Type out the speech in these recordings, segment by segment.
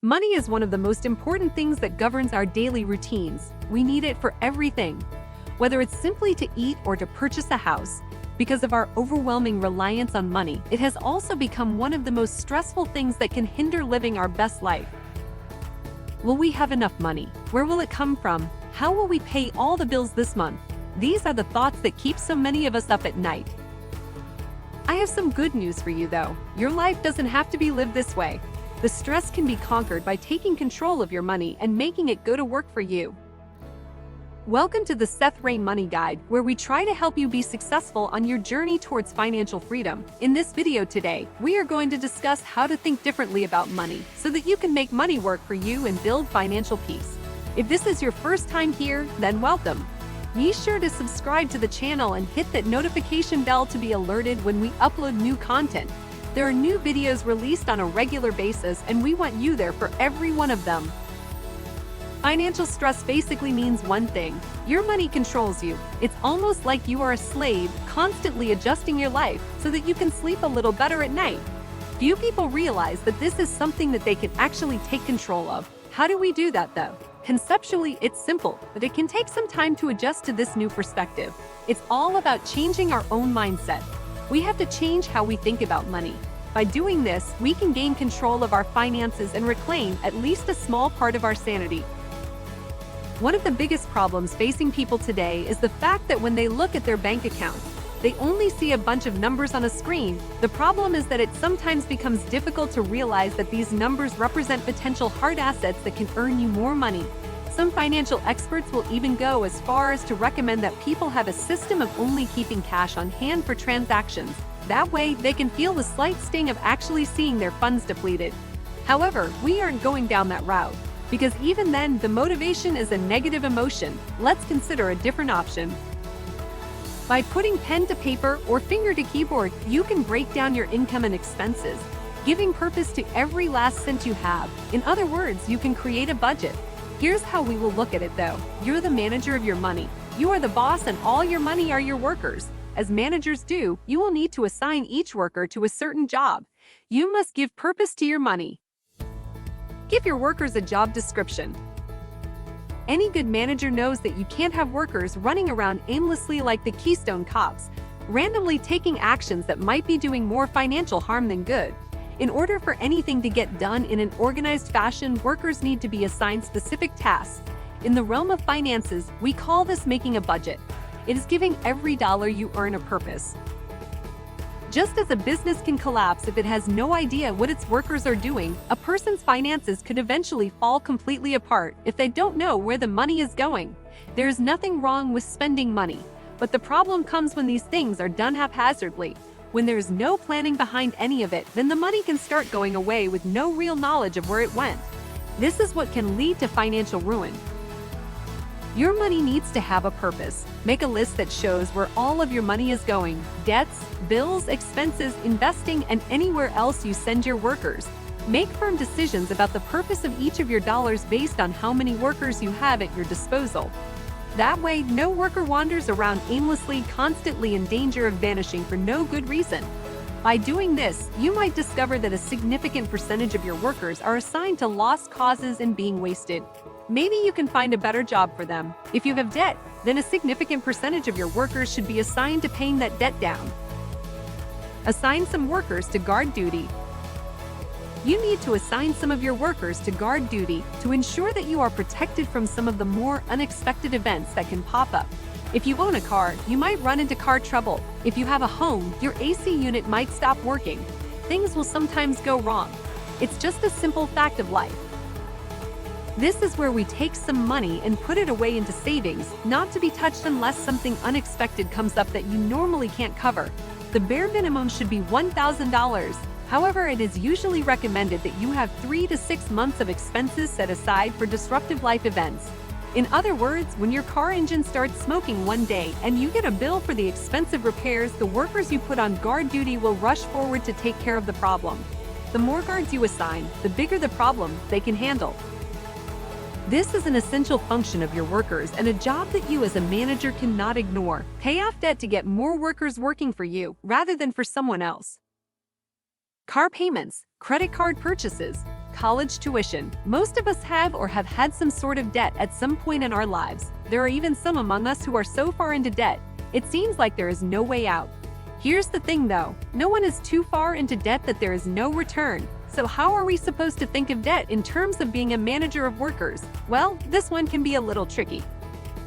Money is one of the most important things that governs our daily routines. We need it for everything, whether it's simply to eat or to purchase a house. Because of our overwhelming reliance on money, it has also become one of the most stressful things that can hinder living our best life. Will we have enough money? Where will it come from? How will we pay all the bills this month? These are the thoughts that keep so many of us up at night. I have some good news for you though. Your life doesn't have to be lived this way. The stress can be conquered by taking control of your money and making it go to work for you. Welcome to the Seth Ray Money Guide, where we try to help you be successful on your journey towards financial freedom. In this video today, we are going to discuss how to think differently about money so that you can make money work for you and build financial peace. If this is your first time here, then welcome. Be sure to subscribe to the channel and hit that notification bell to be alerted when we upload new content. There are new videos released on a regular basis, and we want you there for every one of them. Financial stress basically means one thing: your money controls you. It's almost like you are a slave, constantly adjusting your life so that you can sleep a little better at night. Few people realize that this is something that they can actually take control of. How do we do that though? Conceptually, it's simple, but it can take some time to adjust to this new perspective. It's all about changing our own mindset. We have to change how we think about money. By doing this, we can gain control of our finances and reclaim at least a small part of our sanity. One of the biggest problems facing people today is the fact that when they look at their bank account, they only see a bunch of numbers on a screen. The problem is that it sometimes becomes difficult to realize that these numbers represent potential hard assets that can earn you more money. Some financial experts will even go as far as to recommend that people have a system of only keeping cash on hand for transactions. That way, they can feel the slight sting of actually seeing their funds depleted. However, we aren't going down that route, because even then, the motivation is a negative emotion. Let's consider a different option. By putting pen to paper or finger to keyboard, you can break down your income and expenses, giving purpose to every last cent you have. In other words, you can create a budget. Here's how we will look at it though. You're the manager of your money. You are the boss and all your money are your workers. As managers do, you will need to assign each worker to a certain job. You must give purpose to your money. Give your workers a job description. Any good manager knows that you can't have workers running around aimlessly like the Keystone Cops, randomly taking actions that might be doing more financial harm than good. In order for anything to get done in an organized fashion, workers need to be assigned specific tasks. In the realm of finances, we call this making a budget. It is giving every dollar you earn a purpose. Just as a business can collapse if it has no idea what its workers are doing, a person's finances could eventually fall completely apart if they don't know where the money is going. There is nothing wrong with spending money, but the problem comes when these things are done haphazardly. When there is no planning behind any of it, then the money can start going away with no real knowledge of where it went. This is what can lead to financial ruin. Your money needs to have a purpose. Make a list that shows where all of your money is going: debts, bills, expenses, investing, and anywhere else you send your workers. Make firm decisions about the purpose of each of your dollars based on how many workers you have at your disposal. That way, no worker wanders around aimlessly, constantly in danger of vanishing for no good reason. By doing this, you might discover that a significant percentage of your workers are assigned to lost causes and being wasted. Maybe you can find a better job for them. If you have debt, then a significant percentage of your workers should be assigned to paying that debt down. Assign some workers to guard duty. You need to assign some of your workers to guard duty to ensure that you are protected from some of the more unexpected events that can pop up. If you own a car, you might run into car trouble. If you have a home, your AC unit might stop working. Things will sometimes go wrong. It's just a simple fact of life. This is where we take some money and put it away into savings, not to be touched unless something unexpected comes up that you normally can't cover. The bare minimum should be $1,000. However, it is usually recommended that you have 3 to 6 months of expenses set aside for disruptive life events. In other words, when your car engine starts smoking one day and you get a bill for the expensive repairs, the workers you put on guard duty will rush forward to take care of the problem. The more guards you assign, the bigger the problem they can handle. This is an essential function of your workers and a job that you as a manager cannot ignore. Pay off debt to get more workers working for you rather than for someone else. Car payments, credit card purchases. college tuition. Most of us have or have had some sort of debt at some point in our lives. There are even some among us who are so far into debt, it seems like there is no way out. Here's the thing though, no one is too far into debt that there is no return. So how are we supposed to think of debt in terms of being a manager of workers? Well, this one can be a little tricky.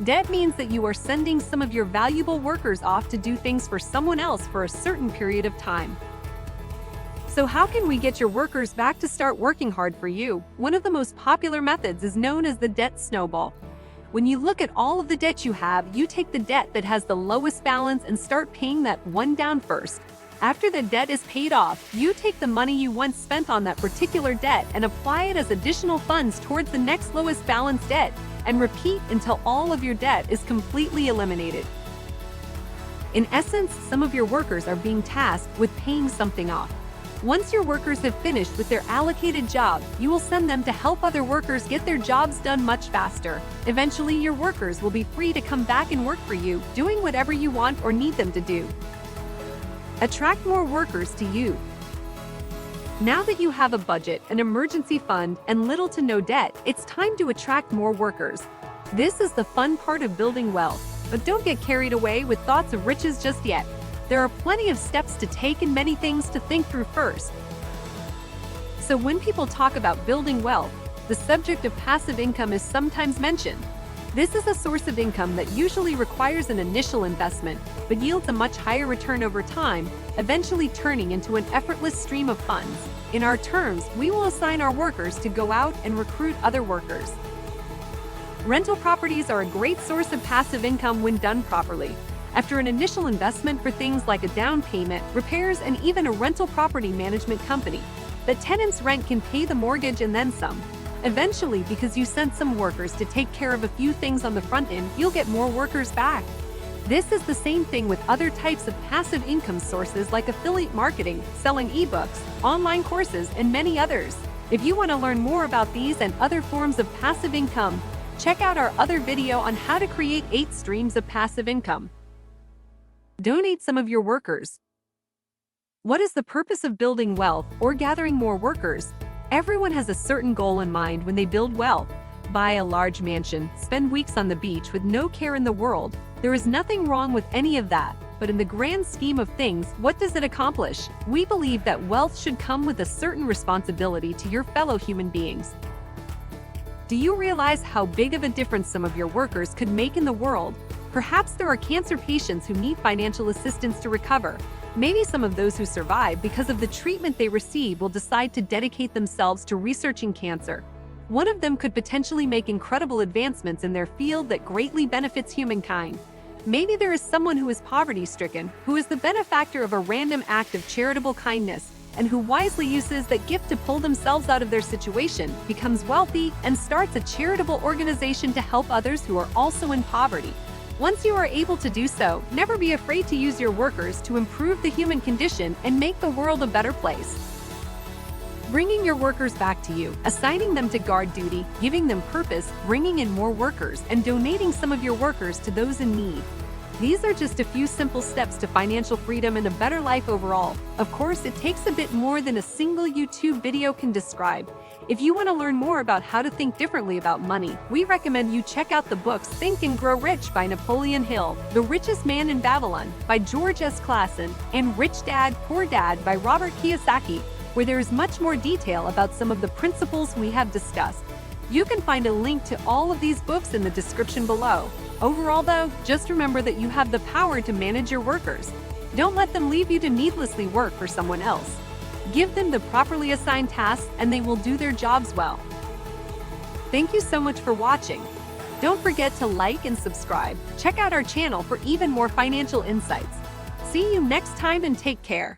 Debt means that you are sending some of your valuable workers off to do things for someone else for a certain period of time. So how can we get your workers back to start working hard for you? One of the most popular methods is known as the debt snowball. When you look at all of the debt you have, you take the debt that has the lowest balance and start paying that one down first. After the debt is paid off, you take the money you once spent on that particular debt and apply it as additional funds towards the next lowest balance debt, and repeat until all of your debt is completely eliminated. In essence, some of your workers are being tasked with paying something off. Once your workers have finished with their allocated job, you will send them to help other workers get their jobs done much faster. Eventually, your workers will be free to come back and work for you, doing whatever you want or need them to do. Attract more workers to you. Now that you have a budget, an emergency fund, and little to no debt, it's time to attract more workers. This is the fun part of building wealth, but don't get carried away with thoughts of riches just yet. There are plenty of steps to take and many things to think through first. So when people talk about building wealth, the subject of passive income is sometimes mentioned. This is a source of income that usually requires an initial investment, but yields a much higher return over time, eventually turning into an effortless stream of funds. In our terms, we will assign our workers to go out and recruit other workers. Rental properties are a great source of passive income when done properly. After an initial investment for things like a down payment, repairs, and even a rental property management company, the tenant's rent can pay the mortgage and then some. Eventually, because you sent some workers to take care of a few things on the front end, you'll get more workers back. This is the same thing with other types of passive income sources like affiliate marketing, selling ebooks, online courses, and many others. If you want to learn more about these and other forms of passive income, check out our other video on how to create 8 streams of passive income. Donate some of your workers. What is the purpose of building wealth or gathering more workers? Everyone has a certain goal in mind when they build wealth. Buy a large mansion, spend weeks on the beach with no care in the world. There is nothing wrong with any of that, but in the grand scheme of things, what does it accomplish? We believe that wealth should come with a certain responsibility to your fellow human beings. Do you realize how big of a difference some of your workers could make in the world? Perhaps there are cancer patients who need financial assistance to recover. Maybe some of those who survive because of the treatment they receive will decide to dedicate themselves to researching cancer. One of them could potentially make incredible advancements in their field that greatly benefits humankind. Maybe there is someone who is poverty-stricken, who is the benefactor of a random act of charitable kindness, and who wisely uses that gift to pull themselves out of their situation, becomes wealthy, and starts a charitable organization to help others who are also in poverty. Once you are able to do so, never be afraid to use your workers to improve the human condition and make the world a better place. Bringing your workers back to you, assigning them to guard duty, giving them purpose, bringing in more workers, and donating some of your workers to those in need. These are just a few simple steps to financial freedom and a better life overall. Of course, it takes a bit more than a single YouTube video can describe. If you want to learn more about how to think differently about money, we recommend you check out the books Think and Grow Rich by Napoleon Hill, The Richest Man in Babylon by George S. Clason, and Rich Dad, Poor Dad by Robert Kiyosaki, where there is much more detail about some of the principles we have discussed. You can find a link to all of these books in the description below. Overall though, just remember that you have the power to manage your workers. Don't let them leave you to needlessly work for someone else. Give them the properly assigned tasks and they will do their jobs well. Thank you so much for watching. Don't forget to like and subscribe. Check out our channel for even more financial insights. See you next time and take care.